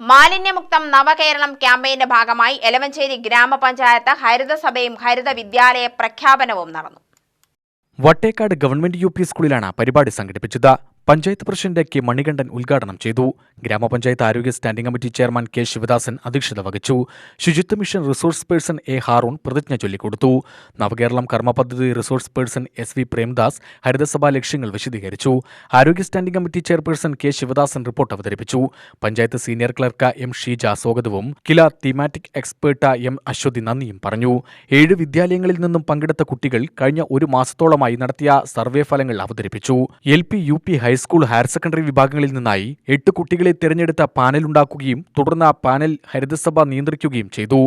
മാലിന്യമുക്തം നവകേരളം ക്യാമ്പയിന്റെ ഭാഗമായി എലവഞ്ചേരി ഗ്രാമപഞ്ചായത്ത് ഹരിതസഭയും ഹരിത വിദ്യാലയ പ്രഖ്യാപനവും നടന്നു. Vattekkad government UP. സ്കൂളിലാണ് പരിപാടി സംഘടിപ്പിച്ചത്. പഞ്ചായത്ത് പ്രസിഡന്റ് കെ മണികണ്ഠൻ ഉദ്ഘാടനം ചെയ്തു. ഗ്രാമപഞ്ചായത്ത് ആരോഗ്യ standing committee chairman K Sivadasan അധ്യക്ഷത വഹിച്ചു. ശുചിത്വ mission resource person A Haroon പ്രതിജ്ഞ ചൊല്ലിക്കൊടുത്തു. നവകേരളം കർമ്മ പദ്ധതി റിസോഴ്സ് പേഴ്സൺ എസ്.വി. പ്രേംദാസ് ഹരിതസഭാ ലക്ഷ്യങ്ങൾ വിശദീകരിച്ചു. ആരോഗ്യ standing committee chairperson K Sivadasan report അവതരിപ്പിച്ചു. Panchayat senior clerk M Sheeja സ്വാഗതവും Kila thematic expert M Aswathy നന്ദിയും പറഞ്ഞു. 7 വിദ്യാലയങ്ങളിൽ നിന്നും പങ്കെടുത്ത കുട്ടികൾ കഴിഞ്ഞ ഒരു മാസത്തോളമായി നടത്തിയ സർവേ ഫലങ്ങൾ അവതരിപ്പിച്ചു. LP, UP, high school, higher secondary വിഭാഗങ്ങളിൽ നിന്നായി 8 കുട്ടികളെ തിരഞ്ഞെടുത്ത പാനലുണ്ടാക്കുകയും തുടർന്ന് ആ പാനൽ ഹരിതസഭ നിയന്ത്രിക്കുകയും ചെയ്തു.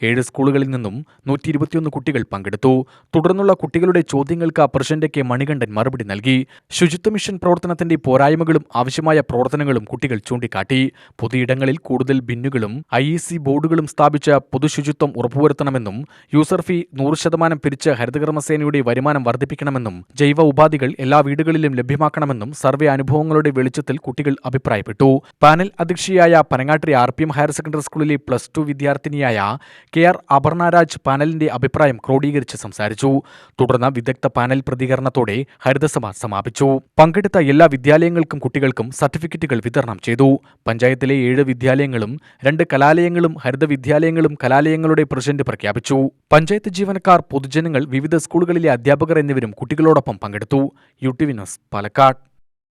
7 സ്കൂളുകളിൽ നിന്നും 121 കുട്ടികൾ പങ്കെടുത്തു. തുടർന്നുള്ള കുട്ടികളുടെ ചോദ്യങ്ങൾക്ക് പ്രസിഡന്റ് കെ മണികണ്ഠൻ മറുപടി നൽകി. ശുചിത്വ മിഷൻ പ്രവർത്തനത്തിന്റെ പോരായ്മകളും ആവശ്യമായ പ്രവർത്തനങ്ങളും കുട്ടികൾ ചൂണ്ടിക്കാട്ടി. പൊതുയിടങ്ങളിൽ കൂടുതൽ ബിന്നുകളും IEC ബോർഡുകളും സ്ഥാപിച്ച് പൊതുശുചിത്വം ഉറപ്പുവരുത്തണമെന്നും യൂസർ ഫീ 100% പിരിച്ച് ഹരിതകർമ്മസേനയുടെ വരുമാനം വർദ്ധിപ്പിക്കണമെന്നും ജൈവ ഉപാധികൾ എല്ലാ വീടുകളിലും ലഭ്യമാക്കണമെന്നും സർവേ അനുഭവങ്ങളുടെ വെളിച്ചത്തിൽ കുട്ടികൾ അഭിപ്രായപ്പെട്ടു. പാനൽ അധ്യക്ഷയായ പനങ്ങാട്ടിരി RPM ഹയർ സെക്കൻഡറി സ്കൂളിലെ +2 വിദ്യാർത്ഥിനിയായ KR അപർണരാജ് പാനലിന്റെ അഭിപ്രായം ക്രോഡീകരിച്ച് സംസാരിച്ചു. തുടർന്ന് വിദഗ്ധ പാനൽ പ്രതികരണത്തോടെ ഹരിതസഭ സമാപിച്ചു. പങ്കെടുത്ത എല്ലാ വിദ്യാലയങ്ങൾക്കും കുട്ടികൾക്കും സർട്ടിഫിക്കറ്റുകൾ വിതരണം ചെയ്തു. പഞ്ചായത്തിലെ 7 വിദ്യാലയങ്ങളും 2 കലാലയങ്ങളും ഹരിത വിദ്യാലയങ്ങളും കലാലയങ്ങളുടെ പ്രസിഡന്റ് പ്രഖ്യാപിച്ചു. പഞ്ചായത്ത് ജീവനക്കാർ, പൊതുജനങ്ങൾ, വിവിധ സ്കൂളുകളിലെ അധ്യാപകർ എന്നിവരും കുട്ടികളോടൊപ്പം പങ്കെടുത്തു. UTV news, Palakkad.